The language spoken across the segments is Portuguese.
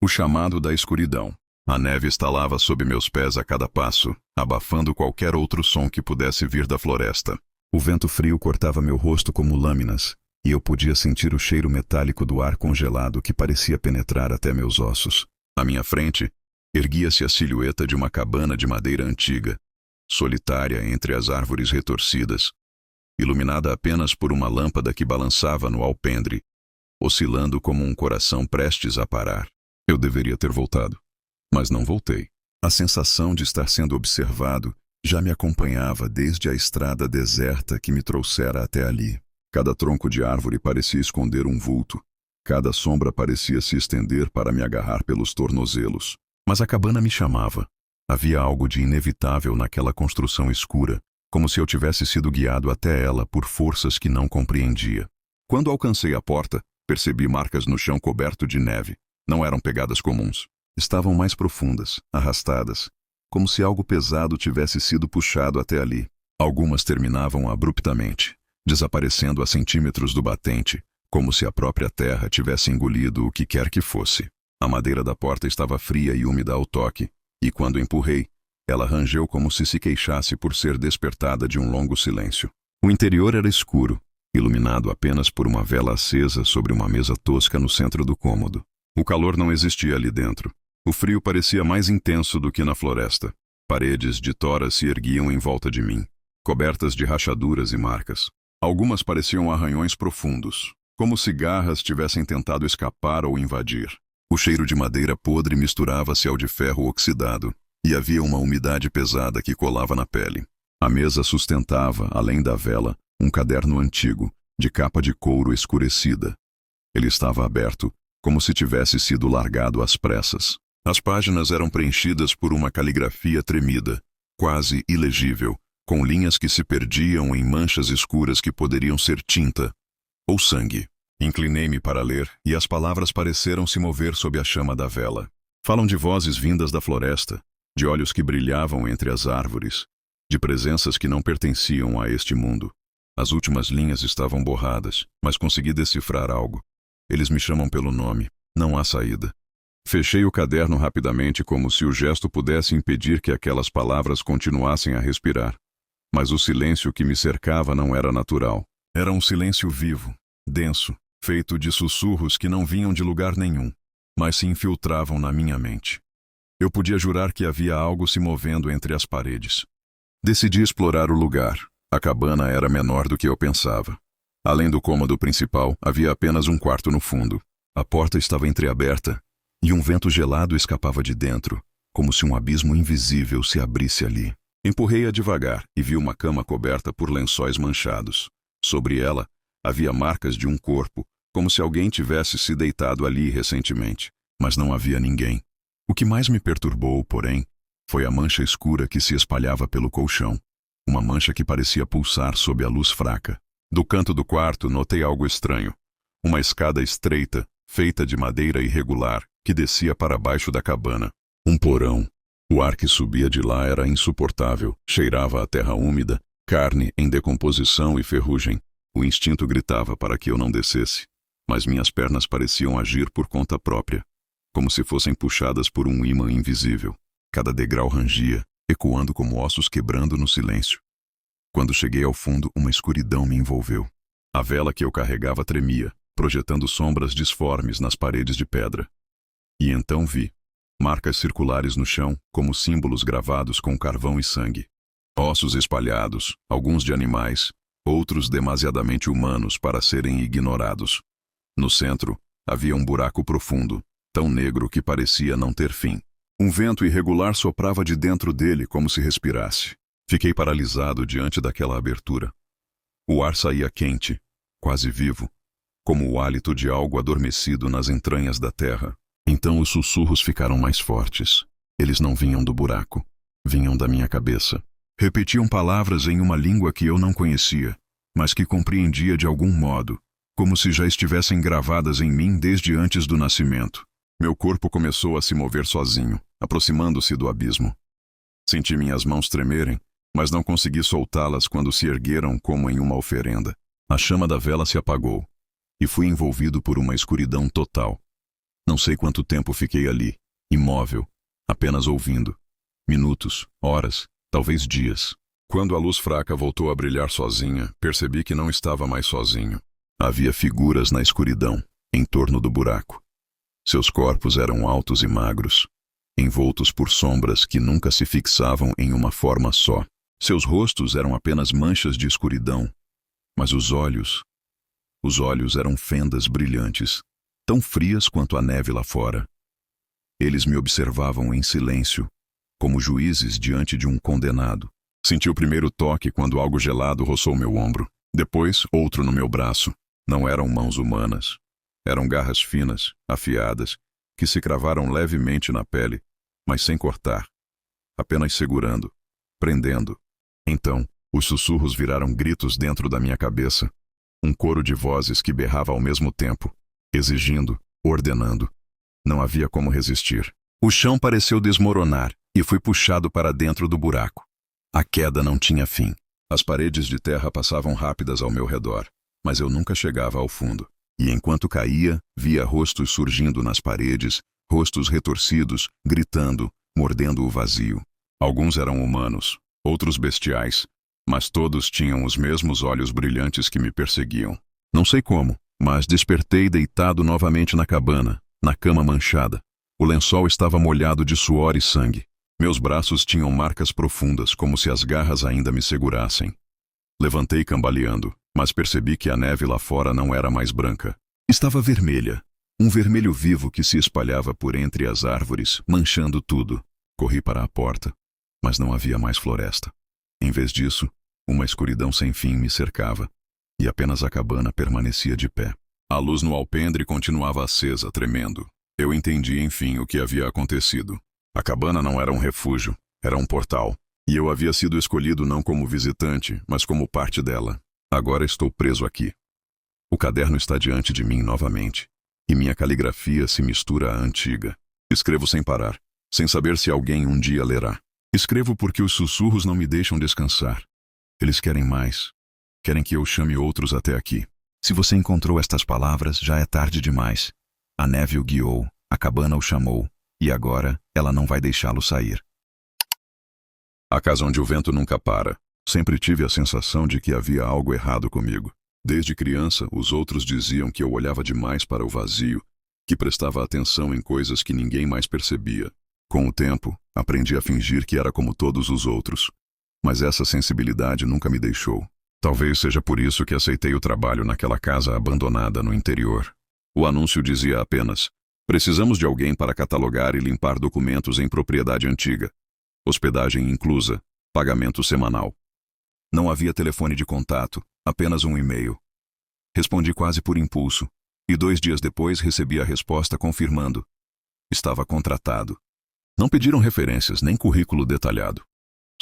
O chamado da escuridão. A neve estalava sob meus pés a cada passo, abafando qualquer outro som que pudesse vir da floresta. O vento frio cortava meu rosto como lâminas, e eu podia sentir o cheiro metálico do ar congelado que parecia penetrar até meus ossos. À minha frente, erguia-se a silhueta de uma cabana de madeira antiga, solitária entre as árvores retorcidas, iluminada apenas por uma lâmpada que balançava no alpendre, oscilando como um coração prestes a parar. Eu deveria ter voltado, mas não voltei. A sensação de estar sendo observado já me acompanhava desde a estrada deserta que me trouxera até ali. Cada tronco de árvore parecia esconder um vulto. Cada sombra parecia se estender para me agarrar pelos tornozelos. Mas a cabana me chamava. Havia algo de inevitável naquela construção escura, como se eu tivesse sido guiado até ela por forças que não compreendia. Quando alcancei a porta, percebi marcas no chão coberto de neve. Não eram pegadas comuns. Estavam mais profundas, arrastadas, como se algo pesado tivesse sido puxado até ali. Algumas terminavam abruptamente, desaparecendo a centímetros do batente, como se a própria terra tivesse engolido o que quer que fosse. A madeira da porta estava fria e úmida ao toque, e quando empurrei, ela rangeu como se queixasse por ser despertada de um longo silêncio. O interior era escuro, iluminado apenas por uma vela acesa sobre uma mesa tosca no centro do cômodo. O calor não existia ali dentro. O frio parecia mais intenso do que na floresta. Paredes de toras se erguiam em volta de mim, cobertas de rachaduras e marcas. Algumas pareciam arranhões profundos, como se garras tivessem tentado escapar ou invadir. O cheiro de madeira podre misturava-se ao de ferro oxidado, e havia uma umidade pesada que colava na pele. A mesa sustentava, além da vela, um caderno antigo, de capa de couro escurecida. Ele estava aberto, como se tivesse sido largado às pressas. As páginas eram preenchidas por uma caligrafia tremida, quase ilegível, com linhas que se perdiam em manchas escuras que poderiam ser tinta ou sangue. Inclinei-me para ler, e as palavras pareceram se mover sob a chama da vela. Falam de vozes vindas da floresta, de olhos que brilhavam entre as árvores, de presenças que não pertenciam a este mundo. As últimas linhas estavam borradas, mas consegui decifrar algo. Eles me chamam pelo nome. Não há saída. Fechei o caderno rapidamente como se o gesto pudesse impedir que aquelas palavras continuassem a respirar. Mas o silêncio que me cercava não era natural. Era um silêncio vivo, denso, feito de sussurros que não vinham de lugar nenhum, mas se infiltravam na minha mente. Eu podia jurar que havia algo se movendo entre as paredes. Decidi explorar o lugar. A cabana era menor do que eu pensava. Além do cômodo principal, havia apenas um quarto no fundo. A porta estava entreaberta, e um vento gelado escapava de dentro, como se um abismo invisível se abrisse ali. Empurrei-a devagar e vi uma cama coberta por lençóis manchados. Sobre ela, havia marcas de um corpo, como se alguém tivesse se deitado ali recentemente, mas não havia ninguém. O que mais me perturbou, porém, foi a mancha escura que se espalhava pelo colchão, uma mancha que parecia pulsar sob a luz fraca. Do canto do quarto, notei algo estranho. Uma escada estreita, feita de madeira irregular, que descia para baixo da cabana. Um porão. O ar que subia de lá era insuportável. Cheirava a terra úmida, carne em decomposição e ferrugem. O instinto gritava para que eu não descesse, mas minhas pernas pareciam agir por conta própria, como se fossem puxadas por um ímã invisível. Cada degrau rangia, ecoando como ossos quebrando no silêncio. Quando cheguei ao fundo, uma escuridão me envolveu. A vela que eu carregava tremia, projetando sombras disformes nas paredes de pedra. E então vi marcas circulares no chão, como símbolos gravados com carvão e sangue. Ossos espalhados, alguns de animais, outros demasiadamente humanos para serem ignorados. No centro, havia um buraco profundo, tão negro que parecia não ter fim. Um vento irregular soprava de dentro dele como se respirasse. Fiquei paralisado diante daquela abertura. O ar saía quente, quase vivo, como o hálito de algo adormecido nas entranhas da terra. Então os sussurros ficaram mais fortes. Eles não vinham do buraco, vinham da minha cabeça. Repetiam palavras em uma língua que eu não conhecia, mas que compreendia de algum modo, como se já estivessem gravadas em mim desde antes do nascimento. Meu corpo começou a se mover sozinho, aproximando-se do abismo. Senti minhas mãos tremerem, mas não consegui soltá-las quando se ergueram como em uma oferenda. A chama da vela se apagou, e fui envolvido por uma escuridão total. Não sei quanto tempo fiquei ali, imóvel, apenas ouvindo. Minutos, horas, talvez dias. Quando a luz fraca voltou a brilhar sozinha, percebi que não estava mais sozinho. Havia figuras na escuridão, em torno do buraco. Seus corpos eram altos e magros, envoltos por sombras que nunca se fixavam em uma forma só. Seus rostos eram apenas manchas de escuridão, mas os olhos eram fendas brilhantes, tão frias quanto a neve lá fora. Eles me observavam em silêncio, como juízes diante de um condenado. Senti o primeiro toque quando algo gelado roçou meu ombro. Depois, outro no meu braço. Não eram mãos humanas. Eram garras finas, afiadas, que se cravaram levemente na pele, mas sem cortar. Apenas segurando, prendendo. Então, os sussurros viraram gritos dentro da minha cabeça. Um coro de vozes que berrava ao mesmo tempo, exigindo, ordenando. Não havia como resistir. O chão pareceu desmoronar e fui puxado para dentro do buraco. A queda não tinha fim. As paredes de terra passavam rápidas ao meu redor, mas eu nunca chegava ao fundo. E enquanto caía, via rostos surgindo nas paredes, rostos retorcidos, gritando, mordendo o vazio. Alguns eram humanos, outros bestiais, mas todos tinham os mesmos olhos brilhantes que me perseguiam. Não sei como, mas despertei deitado novamente na cabana, na cama manchada. O lençol estava molhado de suor e sangue. Meus braços tinham marcas profundas, como se as garras ainda me segurassem. Levantei cambaleando, mas percebi que a neve lá fora não era mais branca. Estava vermelha, um vermelho vivo que se espalhava por entre as árvores, manchando tudo. Corri para a porta, mas não havia mais floresta. Em vez disso, uma escuridão sem fim me cercava, e apenas a cabana permanecia de pé. A luz no alpendre continuava acesa, tremendo. Eu entendi, enfim, o que havia acontecido. A cabana não era um refúgio, era um portal. E eu havia sido escolhido não como visitante, mas como parte dela. Agora estou preso aqui. O caderno está diante de mim novamente, e minha caligrafia se mistura à antiga. Escrevo sem parar, sem saber se alguém um dia lerá. Escrevo porque os sussurros não me deixam descansar. Eles querem mais. Querem que eu chame outros até aqui. Se você encontrou estas palavras, já é tarde demais. A neve o guiou, a cabana o chamou, e agora ela não vai deixá-lo sair. A casa onde o vento nunca para. Sempre tive a sensação de que havia algo errado comigo. Desde criança, os outros diziam que eu olhava demais para o vazio, que prestava atenção em coisas que ninguém mais percebia. Com o tempo, aprendi a fingir que era como todos os outros. Mas essa sensibilidade nunca me deixou. Talvez seja por isso que aceitei o trabalho naquela casa abandonada no interior. O anúncio dizia apenas: precisamos de alguém para catalogar e limpar documentos em propriedade antiga. Hospedagem inclusa, pagamento semanal. Não havia telefone de contato, apenas um e-mail. Respondi quase por impulso, e 2 dias depois recebi a resposta confirmando: estava contratado. Não pediram referências nem currículo detalhado.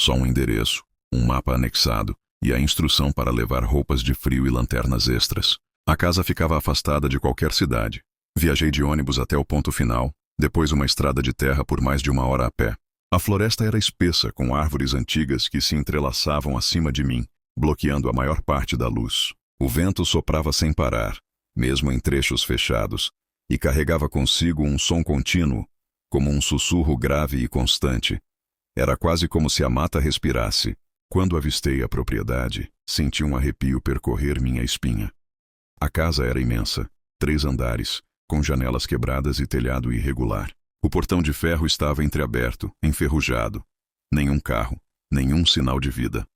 Só um endereço, um mapa anexado e a instrução para levar roupas de frio e lanternas extras. A casa ficava afastada de qualquer cidade. Viajei de ônibus até o ponto final, depois uma estrada de terra por mais de 1 hora a pé. A floresta era espessa, com árvores antigas que se entrelaçavam acima de mim, bloqueando a maior parte da luz. O vento soprava sem parar, mesmo em trechos fechados, e carregava consigo um som contínuo, como um sussurro grave e constante. Era quase como se a mata respirasse. Quando avistei a propriedade, senti um arrepio percorrer minha espinha. A casa era imensa, 3 andares, com janelas quebradas e telhado irregular. O portão de ferro estava entreaberto, enferrujado. Nenhum carro, nenhum sinal de vida.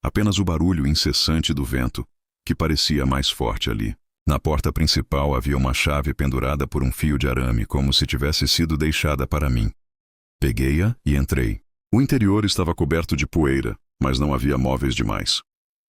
Apenas o barulho incessante do vento, que parecia mais forte ali. Na porta principal havia uma chave pendurada por um fio de arame, como se tivesse sido deixada para mim. Peguei-a e entrei. O interior estava coberto de poeira, mas não havia móveis demais.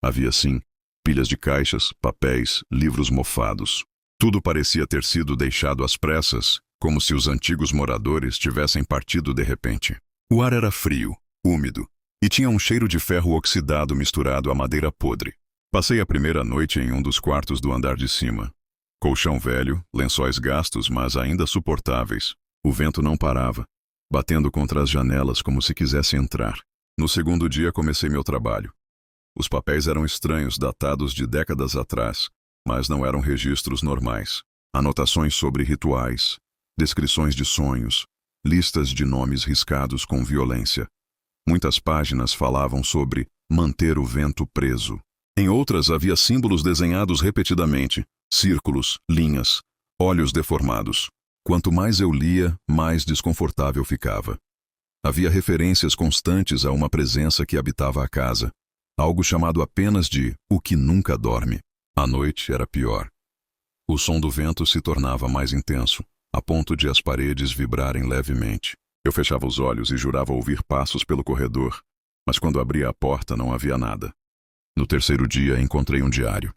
Havia, sim, pilhas de caixas, papéis, livros mofados. Tudo parecia ter sido deixado às pressas, como se os antigos moradores tivessem partido de repente. O ar era frio, úmido, e tinha um cheiro de ferro oxidado misturado a madeira podre. Passei a primeira noite em um dos quartos do andar de cima. Colchão velho, lençóis gastos, mas ainda suportáveis. O vento não parava, batendo contra as janelas como se quisesse entrar. No segundo dia comecei meu trabalho. Os papéis eram estranhos, datados de décadas atrás, mas não eram registros normais. Anotações sobre rituais, descrições de sonhos, listas de nomes riscados com violência. Muitas páginas falavam sobre manter o vento preso. Em outras havia símbolos desenhados repetidamente, círculos, linhas, olhos deformados. Quanto mais eu lia, mais desconfortável ficava. Havia referências constantes a uma presença que habitava a casa, algo chamado apenas de o que nunca dorme. A noite era pior. O som do vento se tornava mais intenso, a ponto de as paredes vibrarem levemente. Eu fechava os olhos e jurava ouvir passos pelo corredor, mas quando abria a porta não havia nada. No terceiro dia encontrei um diário.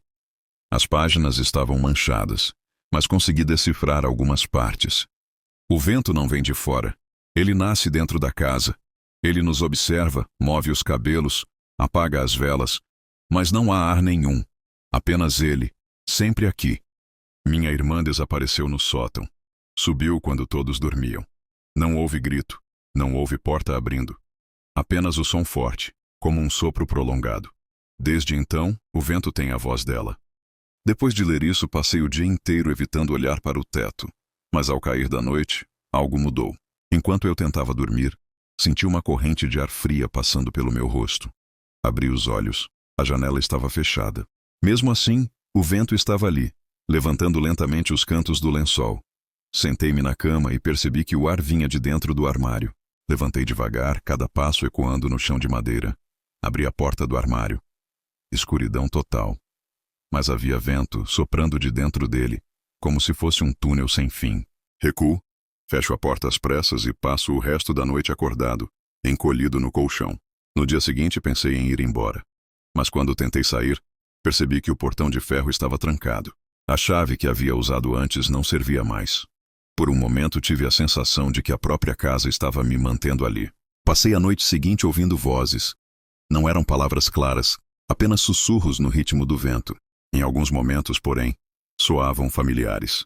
As páginas estavam manchadas, mas consegui decifrar algumas partes. O vento não vem de fora. Ele nasce dentro da casa. Ele nos observa, move os cabelos, apaga as velas, mas não há ar nenhum. Apenas ele, sempre aqui. Minha irmã desapareceu no sótão. Subiu quando todos dormiam. Não houve grito, não houve porta abrindo. Apenas o som forte, como um sopro prolongado. Desde então, o vento tem a voz dela. Depois de ler isso, passei o dia inteiro evitando olhar para o teto. Mas ao cair da noite, algo mudou. Enquanto eu tentava dormir, senti uma corrente de ar fria passando pelo meu rosto. Abri os olhos. A janela estava fechada. Mesmo assim, o vento estava ali, levantando lentamente os cantos do lençol. Sentei-me na cama e percebi que o ar vinha de dentro do armário. Levantei devagar, cada passo ecoando no chão de madeira. Abri a porta do armário. Escuridão total. Mas havia vento soprando de dentro dele, como se fosse um túnel sem fim. Recuo, fecho a porta às pressas e passo o resto da noite acordado, encolhido no colchão. No dia seguinte pensei em ir embora. Mas quando tentei sair, percebi que o portão de ferro estava trancado. A chave que havia usado antes não servia mais. Por um momento tive a sensação de que a própria casa estava me mantendo ali. Passei a noite seguinte ouvindo vozes. Não eram palavras claras, apenas sussurros no ritmo do vento. Em alguns momentos, porém, soavam familiares.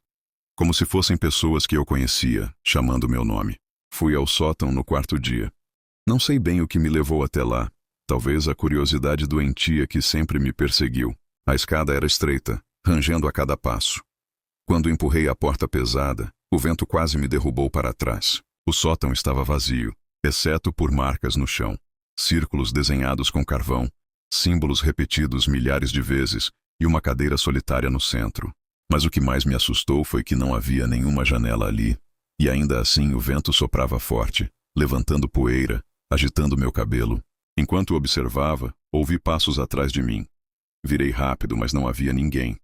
Como se fossem pessoas que eu conhecia, chamando meu nome. Fui ao sótão no quarto dia. Não sei bem o que me levou até lá. Talvez a curiosidade doentia que sempre me perseguiu. A escada era estreita, rangendo a cada passo. Quando empurrei a porta pesada, o vento quase me derrubou para trás. O sótão estava vazio, exceto por marcas no chão, círculos desenhados com carvão, símbolos repetidos milhares de vezes e uma cadeira solitária no centro. Mas o que mais me assustou foi que não havia nenhuma janela ali, e ainda assim o vento soprava forte, levantando poeira, agitando meu cabelo. Enquanto observava, ouvi passos atrás de mim. Virei rápido, mas não havia ninguém.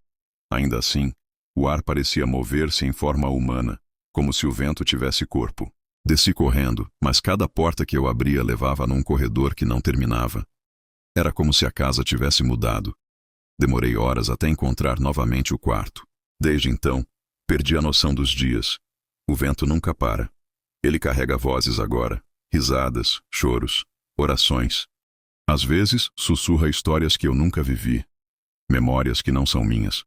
Ainda assim, o ar parecia mover-se em forma humana, como se o vento tivesse corpo. Desci correndo, mas cada porta que eu abria levava num corredor que não terminava. Era como se a casa tivesse mudado. Demorei horas até encontrar novamente o quarto. Desde então, perdi a noção dos dias. O vento nunca para. Ele carrega vozes agora, risadas, choros, orações. Às vezes, sussurra histórias que eu nunca vivi, memórias que não são minhas.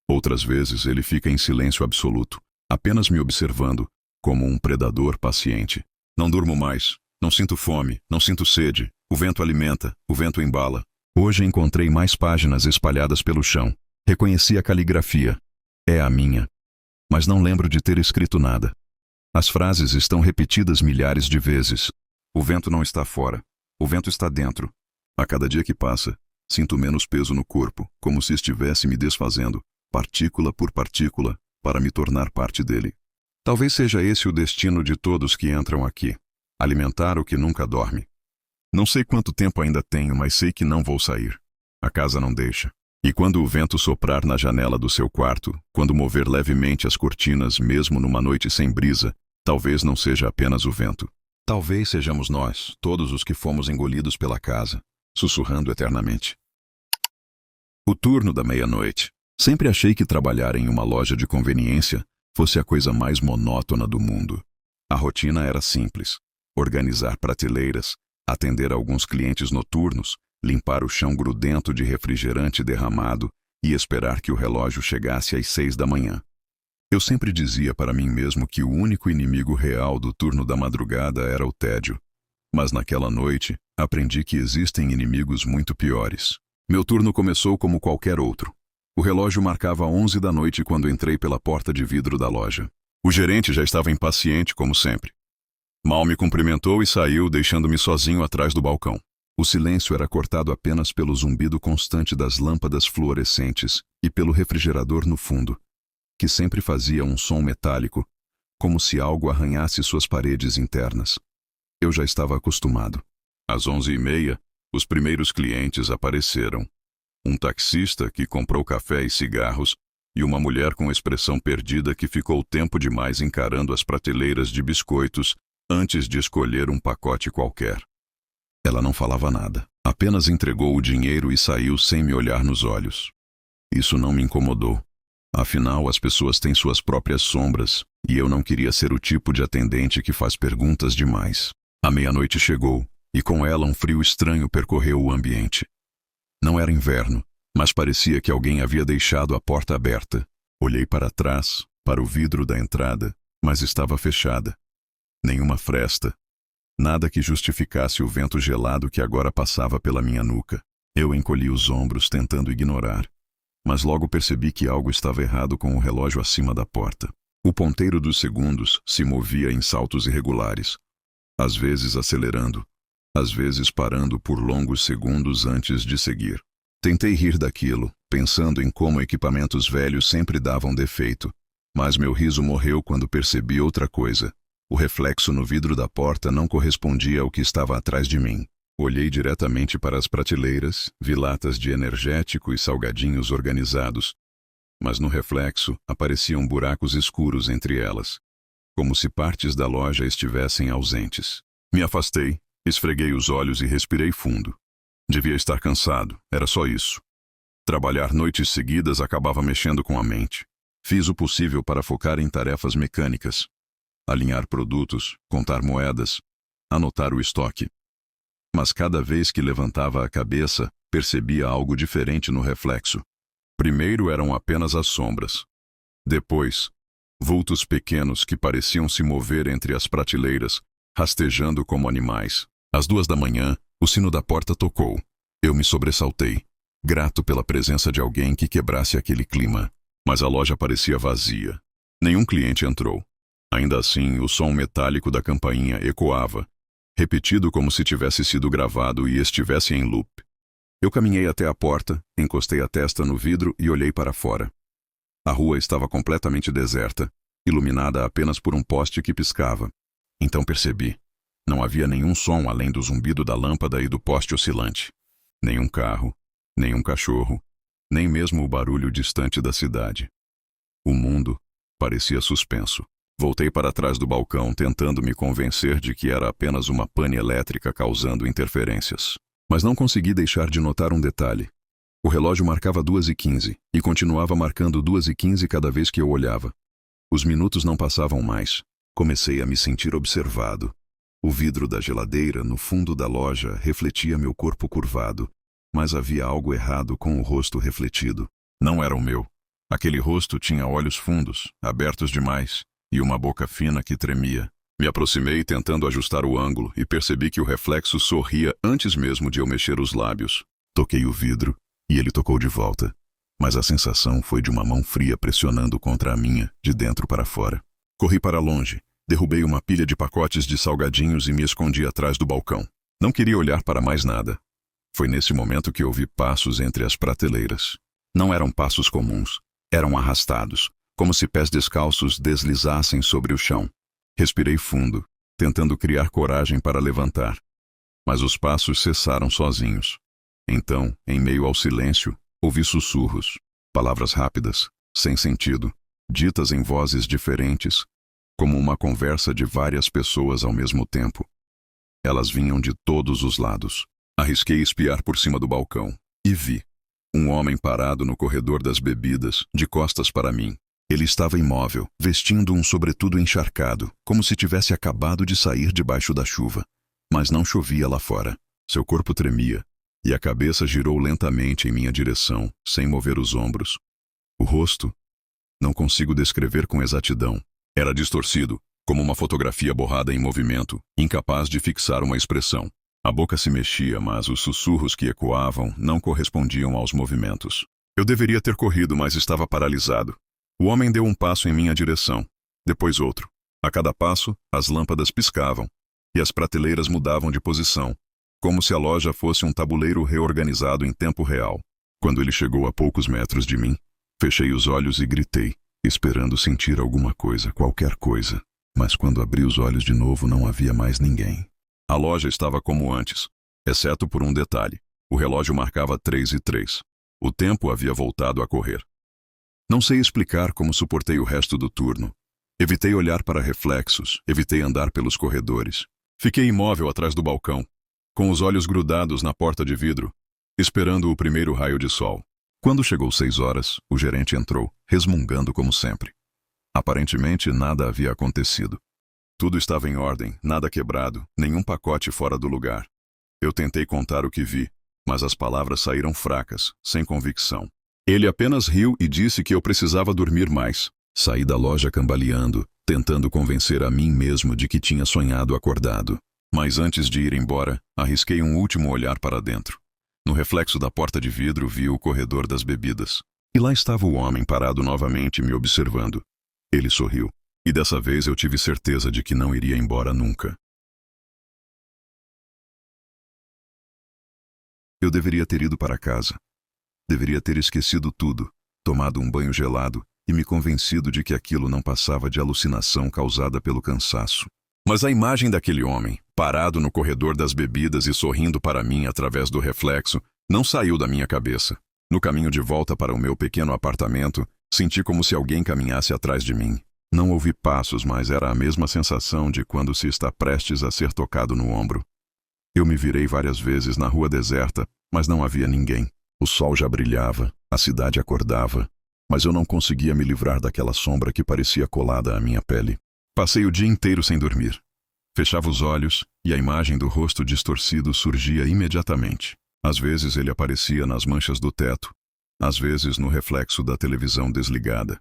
Outras vezes ele fica em silêncio absoluto, apenas me observando, como um predador paciente. Não durmo mais, não sinto fome, não sinto sede. O vento alimenta, o vento embala. Hoje encontrei mais páginas espalhadas pelo chão. Reconheci a caligrafia. É a minha. Mas não lembro de ter escrito nada. As frases estão repetidas milhares de vezes. O vento não está fora. O vento está dentro. A cada dia que passa, sinto menos peso no corpo, como se estivesse me desfazendo, partícula por partícula, para me tornar parte dele. Talvez seja esse o destino de todos que entram aqui. Alimentar o que nunca dorme. Não sei quanto tempo ainda tenho, mas sei que não vou sair. A casa não deixa. E quando o vento soprar na janela do seu quarto, quando mover levemente as cortinas mesmo numa noite sem brisa, talvez não seja apenas o vento. Talvez sejamos nós, todos os que fomos engolidos pela casa, sussurrando eternamente. O turno da meia-noite. Sempre achei que trabalhar em uma loja de conveniência fosse a coisa mais monótona do mundo. A rotina era simples: organizar prateleiras, atender alguns clientes noturnos, limpar o chão grudento de refrigerante derramado e esperar que o relógio chegasse às 6 da manhã. Eu sempre dizia para mim mesmo que o único inimigo real do turno da madrugada era o tédio. Mas naquela noite, aprendi que existem inimigos muito piores. Meu turno começou como qualquer outro. O relógio marcava 11 da noite quando entrei pela porta de vidro da loja. O gerente já estava impaciente, como sempre. Mal me cumprimentou e saiu, deixando-me sozinho atrás do balcão. O silêncio era cortado apenas pelo zumbido constante das lâmpadas fluorescentes e pelo refrigerador no fundo, que sempre fazia um som metálico, como se algo arranhasse suas paredes internas. Eu já estava acostumado. Às 11h30, os primeiros clientes apareceram. Um taxista que comprou café e cigarros e uma mulher com expressão perdida que ficou tempo demais encarando as prateleiras de biscoitos antes de escolher um pacote qualquer. Ela não falava nada, apenas entregou o dinheiro e saiu sem me olhar nos olhos. Isso não me incomodou. Afinal, as pessoas têm suas próprias sombras, e eu não queria ser o tipo de atendente que faz perguntas demais. A meia-noite chegou, e com ela um frio estranho percorreu o ambiente. Não era inverno, mas parecia que alguém havia deixado a porta aberta. Olhei para trás, para o vidro da entrada, mas estava fechada. Nenhuma fresta. Nada que justificasse o vento gelado que agora passava pela minha nuca. Eu encolhi os ombros, tentando ignorar. Mas logo percebi que algo estava errado com o relógio acima da porta. O ponteiro dos segundos se movia em saltos irregulares, às vezes acelerando, às vezes parando por longos segundos antes de seguir. Tentei rir daquilo, pensando em como equipamentos velhos sempre davam defeito, mas meu riso morreu quando percebi outra coisa. O reflexo no vidro da porta não correspondia ao que estava atrás de mim. Olhei diretamente para as prateleiras, vi latas de energético e salgadinhos organizados, mas no reflexo apareciam buracos escuros entre elas, como se partes da loja estivessem ausentes. Me afastei, esfreguei os olhos e respirei fundo. Devia estar cansado, era só isso. Trabalhar noites seguidas acabava mexendo com a mente. Fiz o possível para focar em tarefas mecânicas. Alinhar produtos, contar moedas, anotar o estoque. Mas cada vez que levantava a cabeça, percebia algo diferente no reflexo. Primeiro eram apenas as sombras. Depois, vultos pequenos que pareciam se mover entre as prateleiras, rastejando como animais. Às 2h, o sino da porta tocou. Eu me sobressaltei, grato pela presença de alguém que quebrasse aquele clima. Mas a loja parecia vazia. Nenhum cliente entrou. Ainda assim, o som metálico da campainha ecoava, repetido como se tivesse sido gravado e estivesse em loop. Eu caminhei até a porta, encostei a testa no vidro e olhei para fora. A rua estava completamente deserta, iluminada apenas por um poste que piscava. Então percebi. Não havia nenhum som além do zumbido da lâmpada e do poste oscilante. Nenhum carro, nenhum cachorro, nem mesmo o barulho distante da cidade. O mundo parecia suspenso. Voltei para trás do balcão, tentando me convencer de que era apenas uma pane elétrica causando interferências. Mas não consegui deixar de notar um detalhe. O relógio marcava 2h15 e continuava marcando 2h15 cada vez que eu olhava. Os minutos não passavam mais. Comecei a me sentir observado. O vidro da geladeira, no fundo da loja, refletia meu corpo curvado, mas havia algo errado com o rosto refletido. Não era o meu. Aquele rosto tinha olhos fundos, abertos demais, e uma boca fina que tremia. Me aproximei tentando ajustar o ângulo e percebi que o reflexo sorria antes mesmo de eu mexer os lábios. Toquei o vidro e ele tocou de volta, mas a sensação foi de uma mão fria pressionando contra a minha, de dentro para fora. Corri para longe, derrubei uma pilha de pacotes de salgadinhos e me escondi atrás do balcão. Não queria olhar para mais nada. Foi nesse momento que ouvi passos entre as prateleiras. Não eram passos comuns, eram arrastados, como se pés descalços deslizassem sobre o chão. Respirei fundo, tentando criar coragem para levantar. Mas os passos cessaram sozinhos. Então, em meio ao silêncio, ouvi sussurros, palavras rápidas, sem sentido, ditas em vozes diferentes, como uma conversa de várias pessoas ao mesmo tempo. Elas vinham de todos os lados. Arrisquei espiar por cima do balcão, e vi um homem parado no corredor das bebidas, de costas para mim. Ele estava imóvel, vestindo um sobretudo encharcado, como se tivesse acabado de sair debaixo da chuva. Mas não chovia lá fora. Seu corpo tremia, e a cabeça girou lentamente em minha direção, sem mover os ombros. O rosto? Não consigo descrever com exatidão. Era distorcido, como uma fotografia borrada em movimento, incapaz de fixar uma expressão. A boca se mexia, mas os sussurros que ecoavam não correspondiam aos movimentos. Eu deveria ter corrido, mas estava paralisado. O homem deu um passo em minha direção. depois outro. A cada passo, as lâmpadas piscavam, e as prateleiras mudavam de posição, como se a loja fosse um tabuleiro reorganizado em tempo real. Quando ele chegou a poucos metros de mim, fechei os olhos e gritei, esperando sentir alguma coisa, qualquer coisa. Mas quando abri os olhos de novo, não havia mais ninguém. A loja estava como antes, exceto por um detalhe. O relógio marcava 3:03. O tempo havia voltado a correr. Não sei explicar como suportei o resto do turno. Evitei olhar para reflexos, evitei andar pelos corredores. Fiquei imóvel atrás do balcão, com os olhos grudados na porta de vidro, esperando o primeiro raio de sol. Quando chegou 6 horas, o gerente entrou, resmungando como sempre. Aparentemente, nada havia acontecido. Tudo estava em ordem, nada quebrado, nenhum pacote fora do lugar. Eu tentei contar o que vi, mas as palavras saíram fracas, sem convicção. Ele apenas riu e disse que eu precisava dormir mais. Saí da loja cambaleando, tentando convencer a mim mesmo de que tinha sonhado acordado. Mas antes de ir embora, arrisquei um último olhar para dentro. No reflexo da porta de vidro vi o corredor das bebidas. E lá estava o homem parado novamente me observando. Ele sorriu, e dessa vez eu tive certeza de que não iria embora nunca. Eu deveria ter ido para casa. Deveria ter esquecido tudo, tomado um banho gelado e me convencido de que aquilo não passava de alucinação causada pelo cansaço. Mas a imagem daquele homem, parado no corredor das bebidas e sorrindo para mim através do reflexo, não saiu da minha cabeça. No caminho de volta para o meu pequeno apartamento, senti como se alguém caminhasse atrás de mim. Não ouvi passos, mas era a mesma sensação de quando se está prestes a ser tocado no ombro. Eu me virei várias vezes na rua deserta, mas não havia ninguém. O sol já brilhava, a cidade acordava, mas eu não conseguia me livrar daquela sombra que parecia colada à minha pele. Passei o dia inteiro sem dormir. Fechava os olhos e a imagem do rosto distorcido surgia imediatamente. Às vezes ele aparecia nas manchas do teto, às vezes no reflexo da televisão desligada.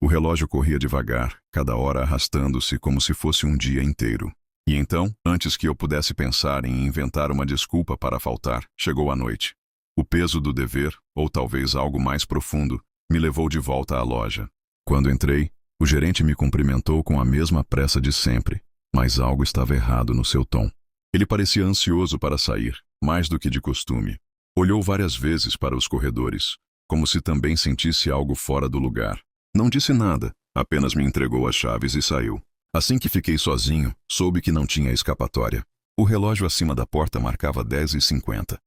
O relógio corria devagar, cada hora arrastando-se como se fosse um dia inteiro. E então, antes que eu pudesse pensar em inventar uma desculpa para faltar, chegou a noite. O peso do dever, ou talvez algo mais profundo, me levou de volta à loja. Quando entrei, o gerente me cumprimentou com a mesma pressa de sempre, mas algo estava errado no seu tom. Ele parecia ansioso para sair, mais do que de costume. Olhou várias vezes para os corredores, como se também sentisse algo fora do lugar. Não disse nada, apenas me entregou as chaves e saiu. Assim que fiquei sozinho, soube que não tinha escapatória. O relógio acima da porta marcava 10:50.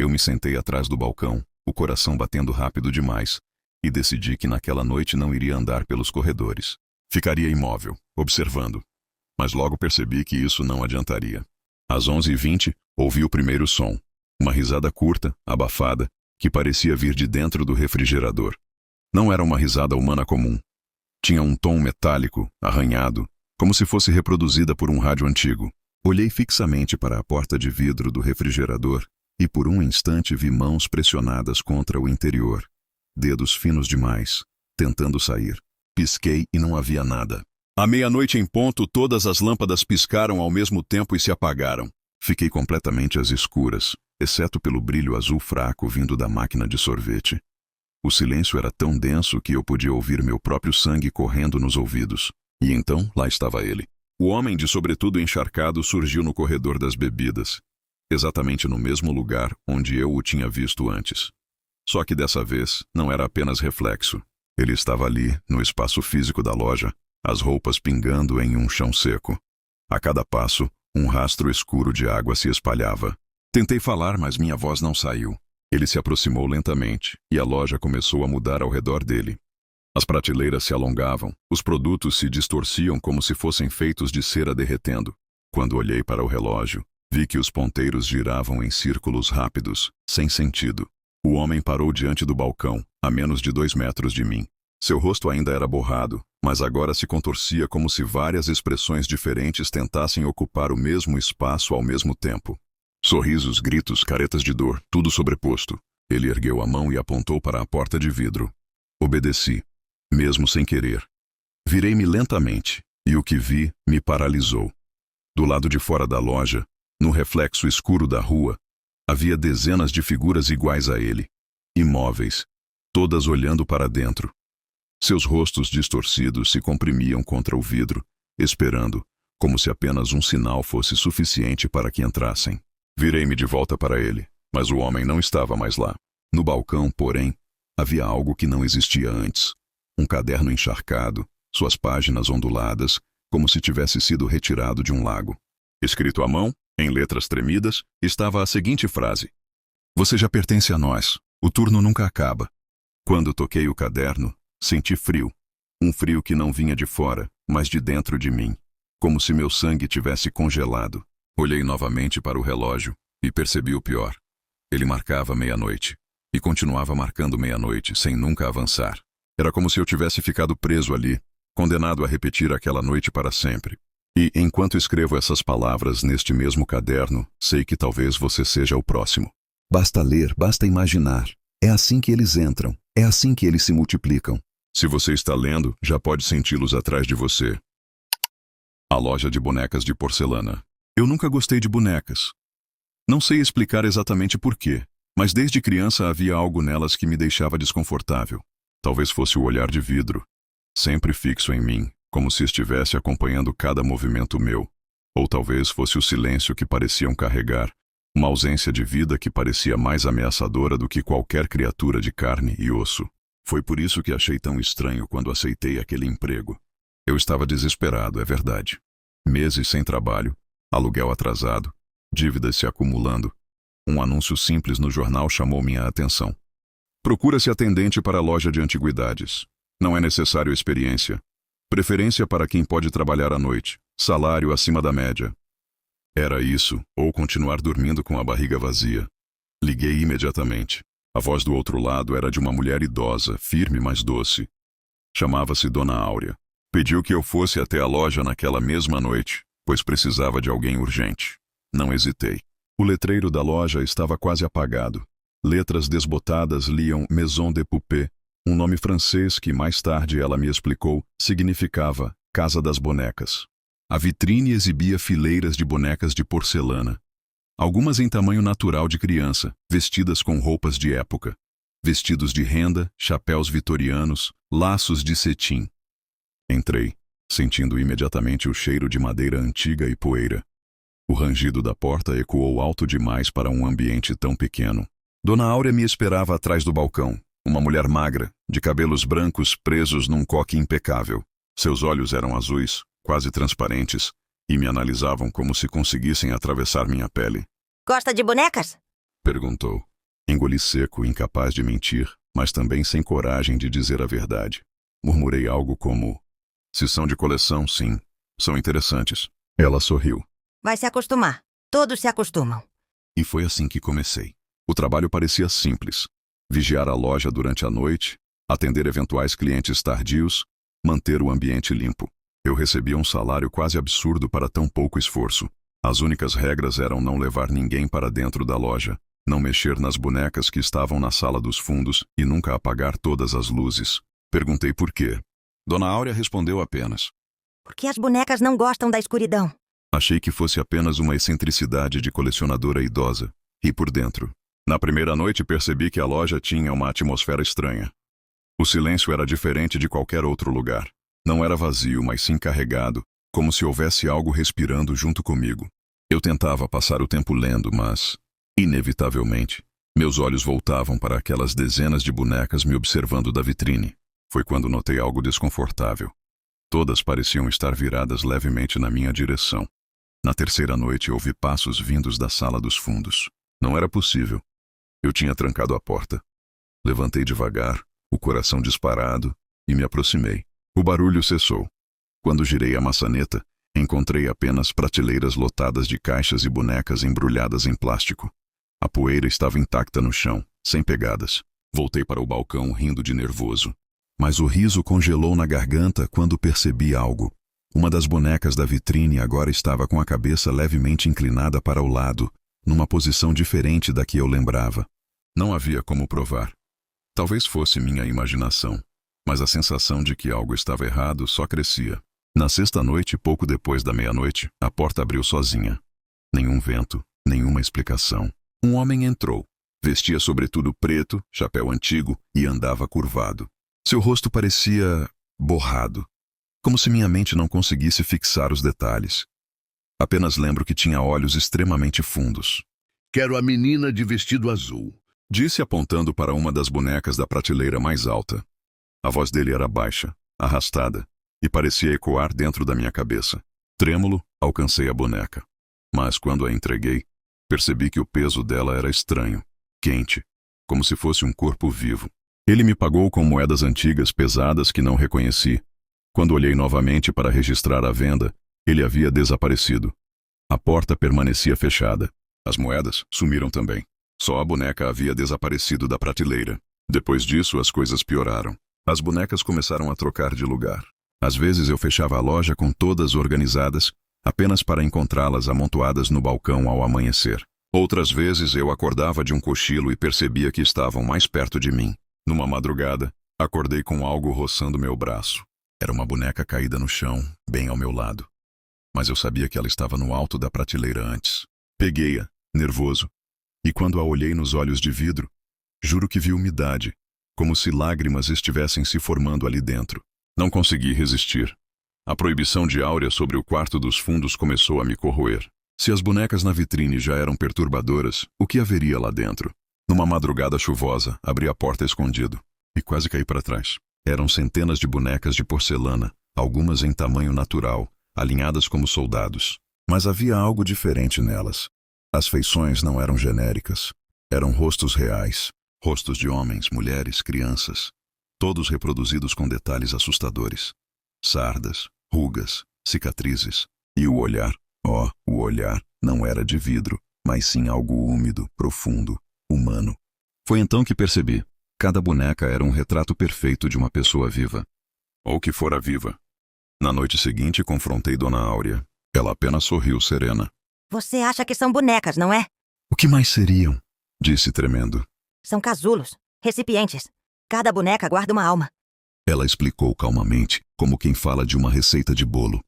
Eu me sentei atrás do balcão, o coração batendo rápido demais, e decidi que naquela noite não iria andar pelos corredores. Ficaria imóvel, observando. Mas logo percebi que isso não adiantaria. Às 11:20, ouvi o primeiro som. Uma risada curta, abafada, que parecia vir de dentro do refrigerador. Não era uma risada humana comum. Tinha um tom metálico, arranhado, como se fosse reproduzida por um rádio antigo. Olhei fixamente para a porta de vidro do refrigerador e por um instante vi mãos pressionadas contra o interior. Dedos finos demais, tentando sair. Pisquei e não havia nada. À meia-noite em ponto, todas as lâmpadas piscaram ao mesmo tempo e se apagaram. Fiquei completamente às escuras, exceto pelo brilho azul fraco vindo da máquina de sorvete. O silêncio era tão denso que eu podia ouvir meu próprio sangue correndo nos ouvidos. E então, lá estava ele. O homem de sobretudo encharcado surgiu no corredor das bebidas, exatamente no mesmo lugar onde eu o tinha visto antes. Só que dessa vez, não era apenas reflexo. Ele estava ali, no espaço físico da loja, as roupas pingando em um chão seco. A cada passo, um rastro escuro de água se espalhava. Tentei falar, mas minha voz não saiu. Ele se aproximou lentamente, e a loja começou a mudar ao redor dele. As prateleiras se alongavam, os produtos se distorciam como se fossem feitos de cera derretendo. Quando olhei para o relógio, vi que os ponteiros giravam em círculos rápidos, sem sentido. O homem parou diante do balcão, a menos de 2 metros de mim. Seu rosto ainda era borrado, mas agora se contorcia como se várias expressões diferentes tentassem ocupar o mesmo espaço ao mesmo tempo. Sorrisos, gritos, caretas de dor, tudo sobreposto. Ele ergueu a mão e apontou para a porta de vidro. Obedeci, mesmo sem querer. Virei-me lentamente, e o que vi me paralisou. Do lado de fora da loja, no reflexo escuro da rua, havia dezenas de figuras iguais a ele, imóveis, todas olhando para dentro. Seus rostos distorcidos se comprimiam contra o vidro, esperando, como se apenas um sinal fosse suficiente para que entrassem. Virei-me de volta para ele, mas o homem não estava mais lá. No balcão, porém, havia algo que não existia antes. Um caderno encharcado, suas páginas onduladas, como se tivesse sido retirado de um lago. Escrito à mão, em letras tremidas, estava a seguinte frase: "Você já pertence a nós. O turno nunca acaba." Quando toquei o caderno, senti frio. Um frio que não vinha de fora, mas de dentro de mim. Como se meu sangue tivesse congelado. Olhei novamente para o relógio e percebi o pior. Ele marcava meia-noite. E continuava marcando meia-noite, sem nunca avançar. Era como se eu tivesse ficado preso ali, condenado a repetir aquela noite para sempre. E, enquanto escrevo essas palavras neste mesmo caderno, sei que talvez você seja o próximo. Basta ler, basta imaginar. É assim que eles entram. É assim que eles se multiplicam. Se você está lendo, já pode senti-los atrás de você. A loja de bonecas de porcelana. Eu nunca gostei de bonecas. Não sei explicar exatamente por quê, mas desde criança havia algo nelas que me deixava desconfortável. Talvez fosse o olhar de vidro, sempre fixo em mim, como se estivesse acompanhando cada movimento meu. Ou talvez fosse o silêncio que pareciam carregar, uma ausência de vida que parecia mais ameaçadora do que qualquer criatura de carne e osso. Foi por isso que achei tão estranho quando aceitei aquele emprego. Eu estava desesperado, é verdade. Meses sem trabalho, aluguel atrasado, dívidas se acumulando. Um anúncio simples no jornal chamou minha atenção. Procura-se atendente para a loja de antiguidades. Não é necessário experiência. Preferência para quem pode trabalhar à noite. Salário acima da média. Era isso, ou continuar dormindo com a barriga vazia. Liguei imediatamente. A voz do outro lado era de uma mulher idosa, firme, mas doce. Chamava-se Dona Áurea. Pediu que eu fosse até a loja naquela mesma noite, pois precisava de alguém urgente. Não hesitei. O letreiro da loja estava quase apagado. Letras desbotadas liam Maison de Poupée, um nome francês que mais tarde ela me explicou significava Casa das Bonecas. A vitrine exibia fileiras de bonecas de porcelana. Algumas em tamanho natural de criança, vestidas com roupas de época. Vestidos de renda, chapéus vitorianos, laços de cetim. Entrei, sentindo imediatamente o cheiro de madeira antiga e poeira. O rangido da porta ecoou alto demais para um ambiente tão pequeno. Dona Áurea me esperava atrás do balcão, uma mulher magra, de cabelos brancos presos num coque impecável. Seus olhos eram azuis, quase transparentes, e me analisavam como se conseguissem atravessar minha pele. "Gosta de bonecas?" Perguntou. Engoli seco, incapaz de mentir, mas também sem coragem de dizer a verdade. Murmurei algo como: "Se são de coleção, sim. São interessantes." Ela sorriu. "Vai se acostumar. Todos se acostumam." E foi assim que comecei. O trabalho parecia simples. Vigiar a loja durante a noite, atender eventuais clientes tardios, manter o ambiente limpo. Eu recebia um salário quase absurdo para tão pouco esforço. As únicas regras eram não levar ninguém para dentro da loja, não mexer nas bonecas que estavam na sala dos fundos e nunca apagar todas as luzes. Perguntei por quê. Dona Áurea respondeu apenas: "Porque as bonecas não gostam da escuridão." Achei que fosse apenas uma excentricidade de colecionadora idosa. E por dentro. Na primeira noite percebi que a loja tinha uma atmosfera estranha. O silêncio era diferente de qualquer outro lugar. Não era vazio, mas sim carregado, como se houvesse algo respirando junto comigo. Eu tentava passar o tempo lendo, mas, inevitavelmente, meus olhos voltavam para aquelas dezenas de bonecas me observando da vitrine. Foi quando notei algo desconfortável. Todas pareciam estar viradas levemente na minha direção. Na terceira noite ouvi passos vindos da sala dos fundos. Não era possível. Eu tinha trancado a porta. Levantei devagar, o coração disparado, e me aproximei. O barulho cessou. Quando girei a maçaneta, encontrei apenas prateleiras lotadas de caixas e bonecas embrulhadas em plástico. A poeira estava intacta no chão, sem pegadas. Voltei para o balcão rindo de nervoso. Mas o riso congelou na garganta quando percebi algo. Uma das bonecas da vitrine agora estava com a cabeça levemente inclinada para o lado, numa posição diferente da que eu lembrava. Não havia como provar. Talvez fosse minha imaginação, mas a sensação de que algo estava errado só crescia. Na sexta noite, pouco depois da meia-noite, a porta abriu sozinha. Nenhum vento, nenhuma explicação. Um homem entrou. Vestia sobretudo preto, chapéu antigo e andava curvado. Seu rosto parecia borrado, como se minha mente não conseguisse fixar os detalhes. Apenas lembro que tinha olhos extremamente fundos. Quero a menina de vestido azul. Disse apontando para uma das bonecas da prateleira mais alta. A voz dele era baixa, arrastada, e parecia ecoar dentro da minha cabeça. Trêmulo, alcancei a boneca. Mas quando a entreguei, percebi que o peso dela era estranho, quente, como se fosse um corpo vivo. Ele me pagou com moedas antigas pesadas que não reconheci. Quando olhei novamente para registrar a venda, ele havia desaparecido. A porta permanecia fechada. As moedas sumiram também. Só a boneca havia desaparecido da prateleira. Depois disso, as coisas pioraram. As bonecas começaram a trocar de lugar. Às vezes eu fechava a loja com todas organizadas, apenas para encontrá-las amontoadas no balcão ao amanhecer. Outras vezes eu acordava de um cochilo e percebia que estavam mais perto de mim. Numa madrugada, acordei com algo roçando meu braço. Era uma boneca caída no chão, bem ao meu lado. Mas eu sabia que ela estava no alto da prateleira antes. Peguei-a, nervoso, e quando a olhei nos olhos de vidro, juro que vi umidade, como se lágrimas estivessem se formando ali dentro. Não consegui resistir. A proibição de Áurea sobre o quarto dos fundos começou a me corroer. Se as bonecas na vitrine já eram perturbadoras, o que haveria lá dentro? Numa madrugada chuvosa, abri a porta escondido e quase caí para trás. Eram centenas de bonecas de porcelana, algumas em tamanho natural, alinhadas como soldados. Mas havia algo diferente nelas. As feições não eram genéricas. Eram rostos reais. Rostos de homens, mulheres, crianças. Todos reproduzidos com detalhes assustadores. Sardas, rugas, cicatrizes. E o olhar, o olhar, não era de vidro, mas sim algo úmido, profundo, humano. Foi então que percebi. Cada boneca era um retrato perfeito de uma pessoa viva. Ou que fora viva. Na noite seguinte, confrontei Dona Áurea. Ela apenas sorriu serena. Você acha que são bonecas, não é? O que mais seriam? Disse tremendo. São casulos, recipientes. Cada boneca guarda uma alma. Ela explicou calmamente, como quem fala de uma receita de bolo.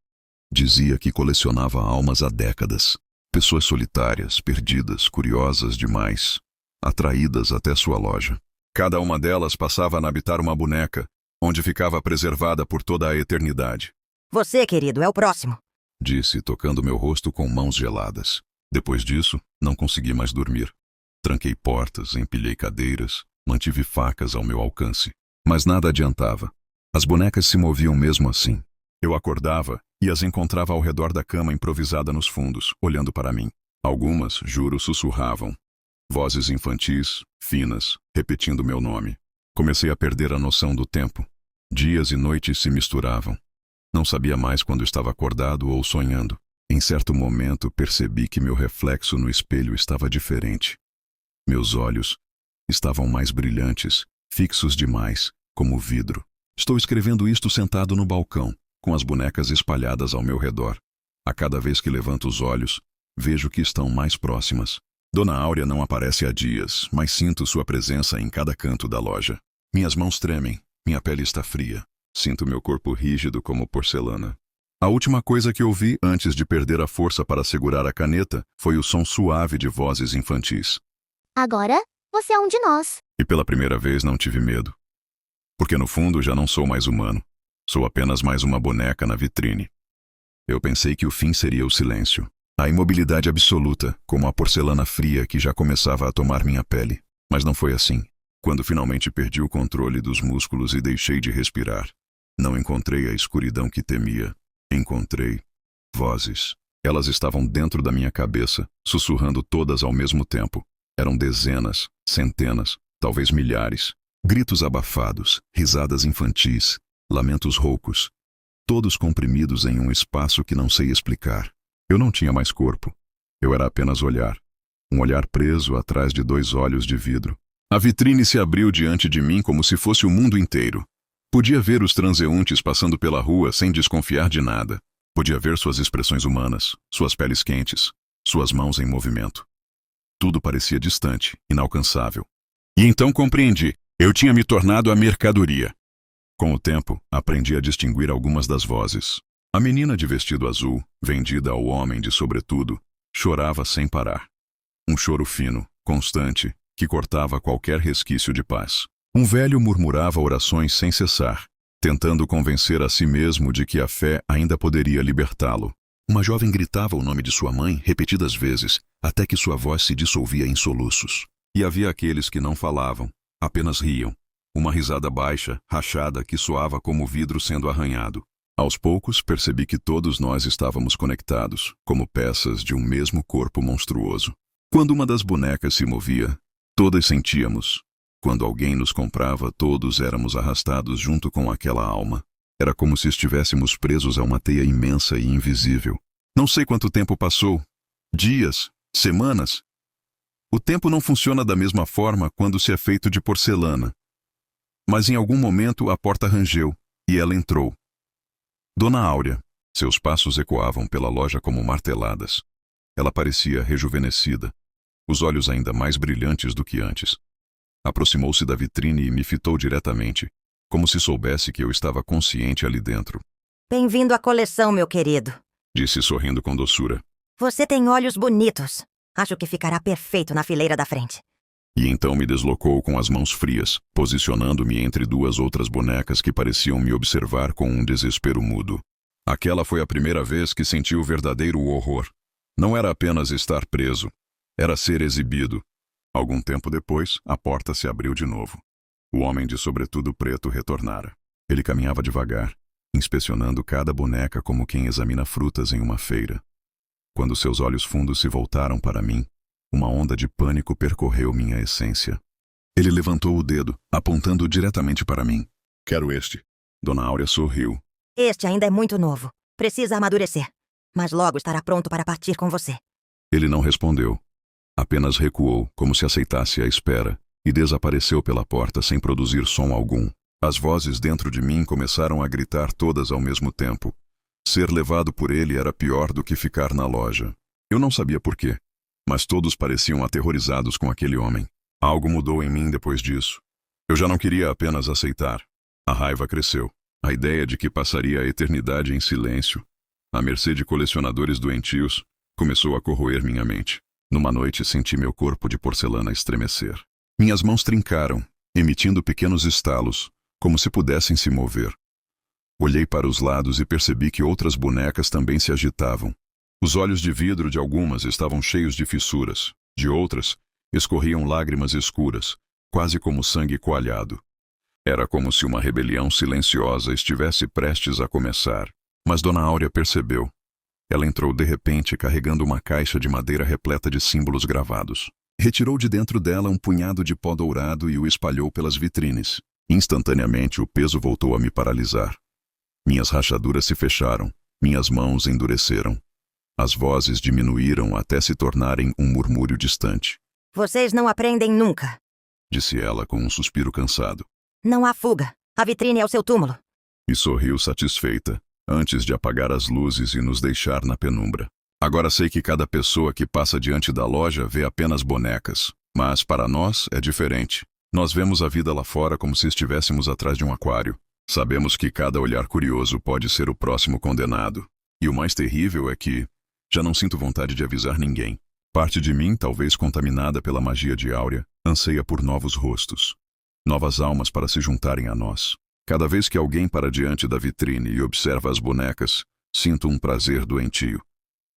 Dizia que colecionava almas há décadas. Pessoas solitárias, perdidas, curiosas demais, atraídas até sua loja. Cada uma delas passava a habitar uma boneca, onde ficava preservada por toda a eternidade. Você, querido, é o próximo. Disse, tocando meu rosto com mãos geladas. Depois disso, não consegui mais dormir. Tranquei portas, empilhei cadeiras, mantive facas ao meu alcance. Mas nada adiantava. As bonecas se moviam mesmo assim. Eu acordava e as encontrava ao redor da cama improvisada nos fundos, olhando para mim. Algumas, juro, sussurravam. Vozes infantis, finas, repetindo meu nome. Comecei a perder a noção do tempo. Dias e noites se misturavam. Não sabia mais quando estava acordado ou sonhando. Em certo momento, percebi que meu reflexo no espelho estava diferente. Meus olhos estavam mais brilhantes, fixos demais, como vidro. Estou escrevendo isto sentado no balcão, com as bonecas espalhadas ao meu redor. A cada vez que levanto os olhos, vejo que estão mais próximas. Dona Áurea não aparece há dias, mas sinto sua presença em cada canto da loja. Minhas mãos tremem, minha pele está fria. Sinto meu corpo rígido como porcelana. A última coisa que ouvi antes de perder a força para segurar a caneta foi o som suave de vozes infantis. Agora, você é um de nós. E pela primeira vez não tive medo. Porque no fundo já não sou mais humano. Sou apenas mais uma boneca na vitrine. Eu pensei que o fim seria o silêncio. A imobilidade absoluta, como a porcelana fria que já começava a tomar minha pele. Mas não foi assim. Quando finalmente perdi o controle dos músculos e deixei de respirar, não encontrei a escuridão que temia. Encontrei vozes. Elas estavam dentro da minha cabeça, sussurrando todas ao mesmo tempo. Eram dezenas, centenas, talvez milhares. Gritos abafados, risadas infantis, lamentos roucos. Todos comprimidos em um espaço que não sei explicar. Eu não tinha mais corpo. Eu era apenas olhar. Um olhar preso atrás de 2 olhos de vidro. A vitrine se abriu diante de mim como se fosse o mundo inteiro. Podia ver os transeuntes passando pela rua sem desconfiar de nada. Podia ver suas expressões humanas, suas peles quentes, suas mãos em movimento. Tudo parecia distante, inalcançável. E então compreendi. Eu tinha me tornado a mercadoria. Com o tempo, aprendi a distinguir algumas das vozes. A menina de vestido azul, vendida ao homem de sobretudo, chorava sem parar. Um choro fino, constante, que cortava qualquer resquício de paz. Um velho murmurava orações sem cessar, tentando convencer a si mesmo de que a fé ainda poderia libertá-lo. Uma jovem gritava o nome de sua mãe repetidas vezes, até que sua voz se dissolvia em soluços. E havia aqueles que não falavam, apenas riam. Uma risada baixa, rachada, que soava como vidro sendo arranhado. Aos poucos, percebi que todos nós estávamos conectados, como peças de um mesmo corpo monstruoso. Quando uma das bonecas se movia, todas sentíamos. Quando alguém nos comprava, todos éramos arrastados junto com aquela alma. Era como se estivéssemos presos a uma teia imensa e invisível. Não sei quanto tempo passou. Dias, semanas. O tempo não funciona da mesma forma quando se é feito de porcelana. Mas em algum momento a porta rangeu, e ela entrou. Dona Áurea. Seus passos ecoavam pela loja como marteladas. Ela parecia rejuvenescida, os olhos ainda mais brilhantes do que antes. Aproximou-se da vitrine e me fitou diretamente, como se soubesse que eu estava consciente ali dentro. Bem-vindo à coleção, meu querido. Disse sorrindo com doçura. Você tem olhos bonitos. Acho que ficará perfeito na fileira da frente. E então me deslocou com as mãos frias, posicionando-me entre duas outras bonecas que pareciam me observar com um desespero mudo. Aquela foi a primeira vez que senti o verdadeiro horror. Não era apenas estar preso, era ser exibido. Algum tempo depois, a porta se abriu de novo. O homem de sobretudo preto retornara. Ele caminhava devagar, inspecionando cada boneca como quem examina frutas em uma feira. Quando seus olhos fundos se voltaram para mim, uma onda de pânico percorreu minha essência. Ele levantou o dedo, apontando diretamente para mim. Quero este. Dona Áurea sorriu. Este ainda é muito novo. Precisa amadurecer. Mas logo estará pronto para partir com você. Ele não respondeu. Apenas recuou, como se aceitasse a espera, e desapareceu pela porta sem produzir som algum. As vozes dentro de mim começaram a gritar todas ao mesmo tempo. Ser levado por ele era pior do que ficar na loja. Eu não sabia por quê, mas todos pareciam aterrorizados com aquele homem. Algo mudou em mim depois disso. Eu já não queria apenas aceitar. A raiva cresceu. A ideia de que passaria a eternidade em silêncio, à mercê de colecionadores doentios, começou a corroer minha mente. Numa noite senti meu corpo de porcelana estremecer. Minhas mãos trincaram, emitindo pequenos estalos, como se pudessem se mover. Olhei para os lados e percebi que outras bonecas também se agitavam. Os olhos de vidro de algumas estavam cheios de fissuras, de outras, escorriam lágrimas escuras, quase como sangue coalhado. Era como se uma rebelião silenciosa estivesse prestes a começar. Mas Dona Áurea percebeu. Ela entrou de repente carregando uma caixa de madeira repleta de símbolos gravados. Retirou de dentro dela um punhado de pó dourado e o espalhou pelas vitrines. Instantaneamente o peso voltou a me paralisar. Minhas rachaduras se fecharam, minhas mãos endureceram. As vozes diminuíram até se tornarem um murmúrio distante. Vocês não aprendem nunca, Disse ela com um suspiro cansado. Não há fuga. A vitrine é o seu túmulo. E sorriu satisfeita, antes de apagar as luzes e nos deixar na penumbra. Agora sei que cada pessoa que passa diante da loja vê apenas bonecas. Mas para nós é diferente. Nós vemos a vida lá fora como se estivéssemos atrás de um aquário. Sabemos que cada olhar curioso pode ser o próximo condenado. E o mais terrível é que já não sinto vontade de avisar ninguém. Parte de mim, talvez contaminada pela magia de Áurea, anseia por novos rostos. Novas almas para se juntarem a nós. Cada vez que alguém para diante da vitrine e observa as bonecas, sinto um prazer doentio.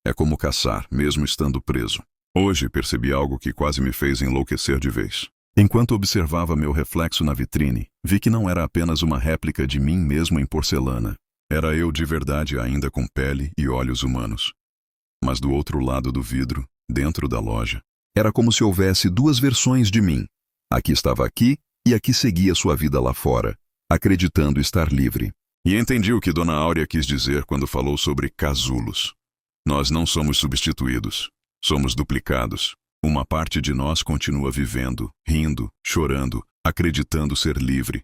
É como caçar, mesmo estando preso. Hoje percebi algo que quase me fez enlouquecer de vez. Enquanto observava meu reflexo na vitrine, vi que não era apenas uma réplica de mim mesmo em porcelana. Era eu de verdade ainda com pele e olhos humanos. Mas do outro lado do vidro, dentro da loja, era como se houvesse duas versões de mim. A que estava aqui e a que seguia sua vida lá fora, acreditando estar livre. E entendi o que Dona Áurea quis dizer quando falou sobre casulos. Nós não somos substituídos, somos duplicados. Uma parte de nós continua vivendo, rindo, chorando, acreditando ser livre,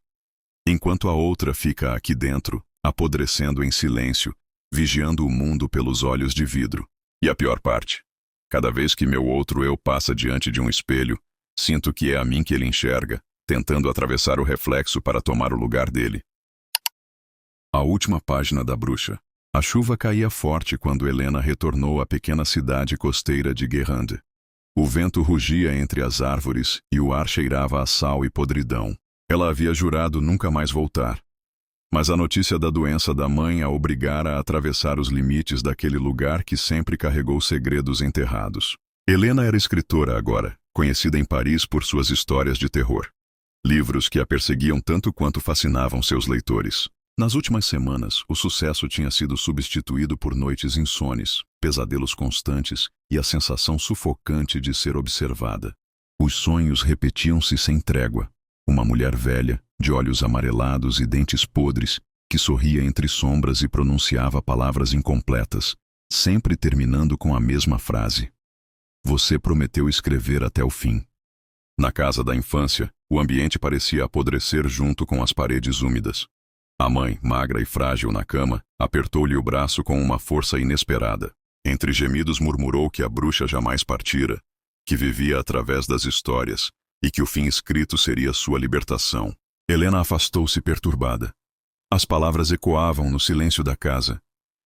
enquanto a outra fica aqui dentro, apodrecendo em silêncio, vigiando o mundo pelos olhos de vidro. E a pior parte, cada vez que meu outro eu passa diante de um espelho, sinto que é a mim que ele enxerga, tentando atravessar o reflexo para tomar o lugar dele. A última página da Bruxa. A chuva caía forte quando Helena retornou à pequena cidade costeira de Guérande. O vento rugia entre as árvores e o ar cheirava a sal e podridão. Ela havia jurado nunca mais voltar. Mas a notícia da doença da mãe a obrigara a atravessar os limites daquele lugar que sempre carregou segredos enterrados. Helena era escritora agora, conhecida em Paris por suas histórias de terror. Livros que a perseguiam tanto quanto fascinavam seus leitores. Nas últimas semanas, o sucesso tinha sido substituído por noites insones, pesadelos constantes e a sensação sufocante de ser observada. Os sonhos repetiam-se sem trégua. Uma mulher velha, de olhos amarelados e dentes podres, que sorria entre sombras e pronunciava palavras incompletas, sempre terminando com a mesma frase. Você prometeu escrever até o fim. Na casa da infância, o ambiente parecia apodrecer junto com as paredes úmidas. A mãe, magra e frágil na cama, apertou-lhe o braço com uma força inesperada. Entre gemidos murmurou que a bruxa jamais partira, que vivia através das histórias, e que o fim escrito seria sua libertação. Helena afastou-se perturbada. As palavras ecoavam no silêncio da casa,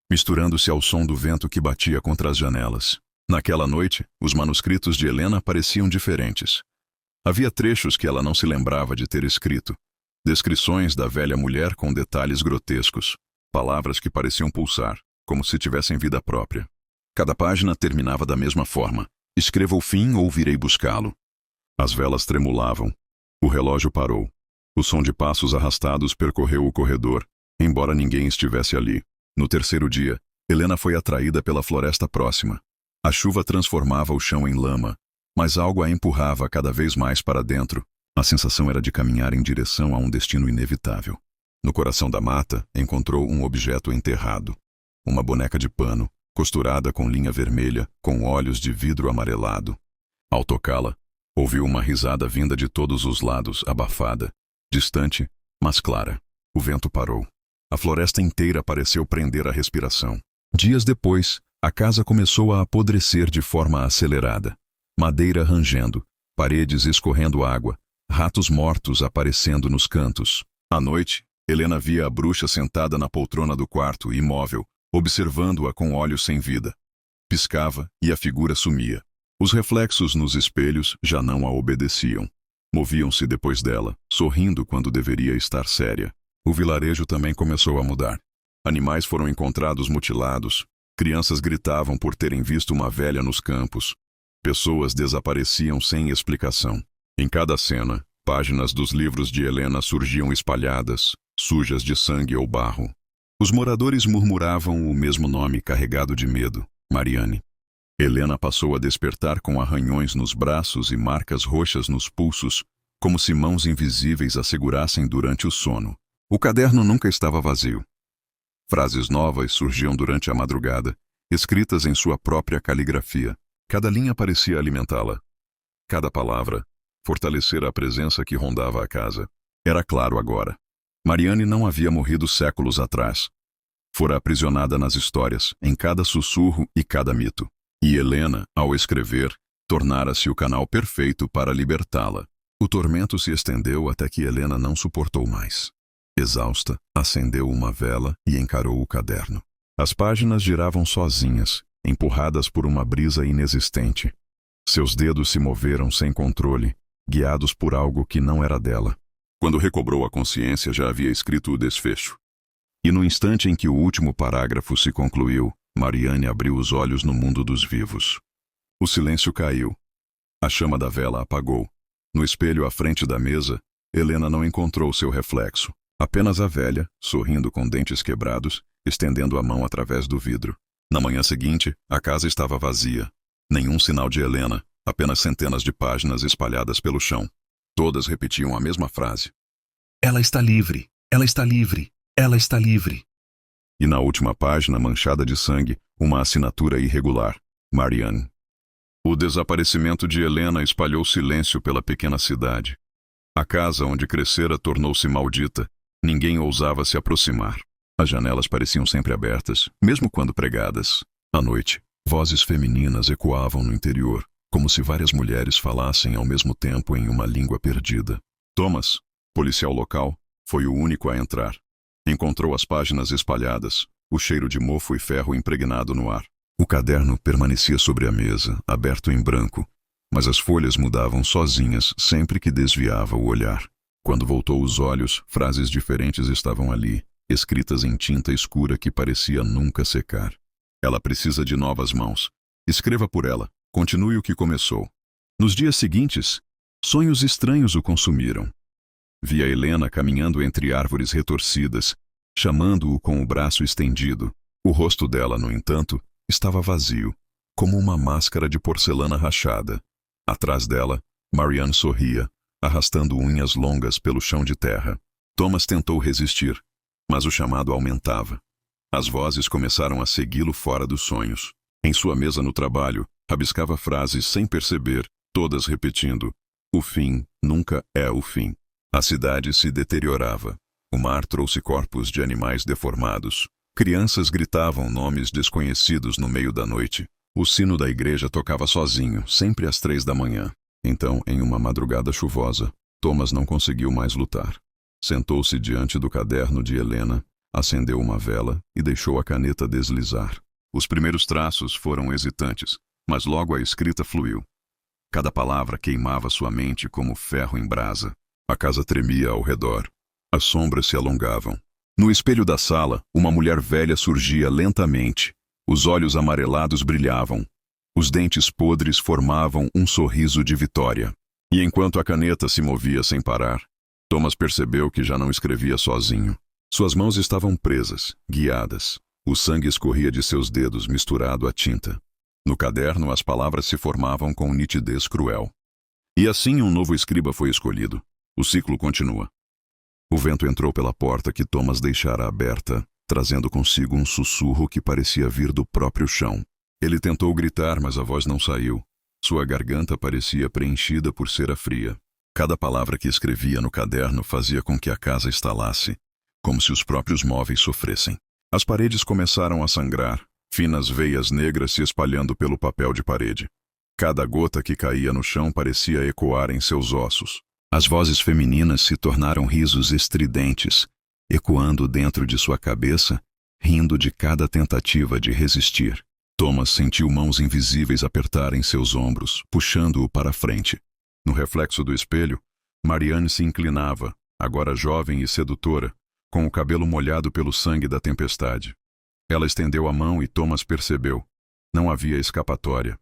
misturando-se ao som do vento que batia contra as janelas. Naquela noite, os manuscritos de Helena pareciam diferentes. Havia trechos que ela não se lembrava de ter escrito. Descrições da velha mulher com detalhes grotescos. Palavras que pareciam pulsar, como se tivessem vida própria. Cada página terminava da mesma forma. Escreva o fim ou virei buscá-lo. As velas tremulavam. O relógio parou. O som de passos arrastados percorreu o corredor, embora ninguém estivesse ali. No terceiro dia, Helena foi atraída pela floresta próxima. A chuva transformava o chão em lama, mas algo a empurrava cada vez mais para dentro. A sensação era de caminhar em direção a um destino inevitável. No coração da mata, encontrou um objeto enterrado. Uma boneca de pano, costurada com linha vermelha, com olhos de vidro amarelado. Ao tocá-la, ouviu uma risada vinda de todos os lados, abafada, distante, mas clara. O vento parou. A floresta inteira pareceu prender a respiração. Dias depois, a casa começou a apodrecer de forma acelerada. Madeira rangendo, paredes escorrendo água, ratos mortos aparecendo nos cantos. À noite, Helena via a bruxa sentada na poltrona do quarto, imóvel, observando-a com olhos sem vida. Piscava e a figura sumia. Os reflexos nos espelhos já não a obedeciam. Moviam-se depois dela, sorrindo quando deveria estar séria. O vilarejo também começou a mudar. Animais foram encontrados mutilados. Crianças gritavam por terem visto uma velha nos campos. Pessoas desapareciam sem explicação. Em cada cena, páginas dos livros de Helena surgiam espalhadas, sujas de sangue ou barro. Os moradores murmuravam o mesmo nome carregado de medo, Mariane. Helena passou a despertar com arranhões nos braços e marcas roxas nos pulsos, como se mãos invisíveis a segurassem durante o sono. O caderno nunca estava vazio. Frases novas surgiam durante a madrugada, escritas em sua própria caligrafia. Cada linha parecia alimentá-la. Cada palavra, fortalecer a presença que rondava a casa. Era claro agora. Mariane não havia morrido séculos atrás. Fora aprisionada nas histórias, em cada sussurro e cada mito. E Helena, ao escrever, tornara-se o canal perfeito para libertá-la. O tormento se estendeu até que Helena não suportou mais. Exausta, acendeu uma vela e encarou o caderno. As páginas giravam sozinhas, empurradas por uma brisa inexistente. Seus dedos se moveram sem controle, guiados por algo que não era dela. Quando recobrou a consciência, já havia escrito o desfecho. E no instante em que o último parágrafo se concluiu, Mariane abriu os olhos no mundo dos vivos. O silêncio caiu. A chama da vela apagou. No espelho à frente da mesa, Helena não encontrou seu reflexo. Apenas a velha, sorrindo com dentes quebrados, estendendo a mão através do vidro. Na manhã seguinte, a casa estava vazia. Nenhum sinal de Helena, apenas centenas de páginas espalhadas pelo chão. Todas repetiam a mesma frase. Ela está livre, ela está livre, ela está livre. E na última página, manchada de sangue, uma assinatura irregular. Mariane. O desaparecimento de Helena espalhou silêncio pela pequena cidade. A casa onde crescera tornou-se maldita. Ninguém ousava se aproximar. As janelas pareciam sempre abertas, mesmo quando pregadas. À noite, vozes femininas ecoavam no interior, como se várias mulheres falassem ao mesmo tempo em uma língua perdida. Thomas, policial local, foi o único a entrar. Encontrou as páginas espalhadas, o cheiro de mofo e ferro impregnado no ar. O caderno permanecia sobre a mesa, aberto em branco, mas as folhas mudavam sozinhas sempre que desviava o olhar. Quando voltou os olhos, frases diferentes estavam ali, escritas em tinta escura que parecia nunca secar. Ela precisa de novas mãos. Escreva por ela. Continue o que começou. Nos dias seguintes, sonhos estranhos o consumiram. Via Helena caminhando entre árvores retorcidas, chamando-o com o braço estendido. O rosto dela, no entanto, estava vazio, como uma máscara de porcelana rachada. Atrás dela, Marianne sorria, arrastando unhas longas pelo chão de terra. Thomas tentou resistir, mas o chamado aumentava. As vozes começaram a segui-lo fora dos sonhos. Em sua mesa no trabalho, rabiscava frases sem perceber, todas repetindo: "O fim nunca é o fim." A cidade se deteriorava. O mar trouxe corpos de animais deformados. Crianças gritavam nomes desconhecidos no meio da noite. O sino da igreja tocava sozinho, sempre às 3 da manhã. Então, em uma madrugada chuvosa, Thomas não conseguiu mais lutar. Sentou-se diante do caderno de Helena, acendeu uma vela e deixou a caneta deslizar. Os primeiros traços foram hesitantes, mas logo a escrita fluiu. Cada palavra queimava sua mente como ferro em brasa. A casa tremia ao redor. As sombras se alongavam. No espelho da sala, uma mulher velha surgia lentamente. Os olhos amarelados brilhavam. Os dentes podres formavam um sorriso de vitória. E enquanto a caneta se movia sem parar, Thomas percebeu que já não escrevia sozinho. Suas mãos estavam presas, guiadas. O sangue escorria de seus dedos misturado à tinta. No caderno, as palavras se formavam com nitidez cruel. E assim um novo escriba foi escolhido. O ciclo continua. O vento entrou pela porta que Thomas deixara aberta, trazendo consigo um sussurro que parecia vir do próprio chão. Ele tentou gritar, mas a voz não saiu. Sua garganta parecia preenchida por cera fria. Cada palavra que escrevia no caderno fazia com que a casa estalasse, como se os próprios móveis sofressem. As paredes começaram a sangrar, finas veias negras se espalhando pelo papel de parede. Cada gota que caía no chão parecia ecoar em seus ossos. As vozes femininas se tornaram risos estridentes, ecoando dentro de sua cabeça, rindo de cada tentativa de resistir. Thomas sentiu mãos invisíveis apertarem seus ombros, puxando-o para a frente. No reflexo do espelho, Marianne se inclinava, agora jovem e sedutora, com o cabelo molhado pelo sangue da tempestade. Ela estendeu a mão e Thomas percebeu. Não havia escapatória.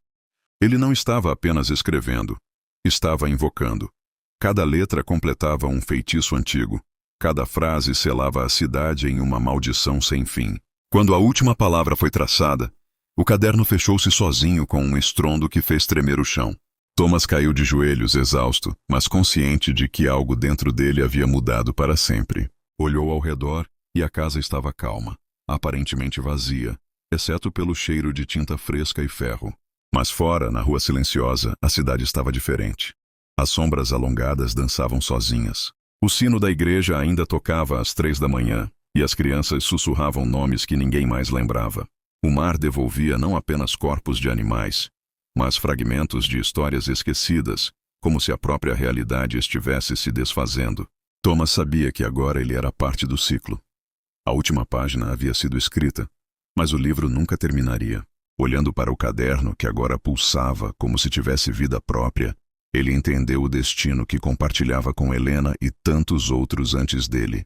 Ele não estava apenas escrevendo, estava invocando. Cada letra completava um feitiço antigo. Cada frase selava a cidade em uma maldição sem fim. Quando a última palavra foi traçada, o caderno fechou-se sozinho com um estrondo que fez tremer o chão. Thomas caiu de joelhos, exausto, mas consciente de que algo dentro dele havia mudado para sempre. Olhou ao redor e a casa estava calma, aparentemente vazia, exceto pelo cheiro de tinta fresca e ferro. Mas fora, na rua silenciosa, a cidade estava diferente. As sombras alongadas dançavam sozinhas. O sino da igreja ainda tocava às 3 da manhã, e as crianças sussurravam nomes que ninguém mais lembrava. O mar devolvia não apenas corpos de animais, mas fragmentos de histórias esquecidas, como se a própria realidade estivesse se desfazendo. Thomas sabia que agora ele era parte do ciclo. A última página havia sido escrita, mas o livro nunca terminaria. Olhando para o caderno que agora pulsava como se tivesse vida própria, ele entendeu o destino que compartilhava com Helena e tantos outros antes dele.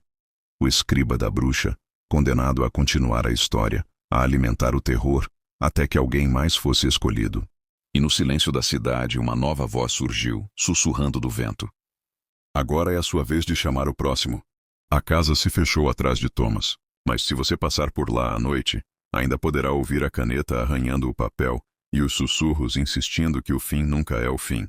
O escriba da bruxa, condenado a continuar a história, a alimentar o terror, até que alguém mais fosse escolhido. E no silêncio da cidade, uma nova voz surgiu, sussurrando do vento. Agora é a sua vez de chamar o próximo. A casa se fechou atrás de Thomas, mas se você passar por lá à noite, ainda poderá ouvir a caneta arranhando o papel e os sussurros insistindo que o fim nunca é o fim.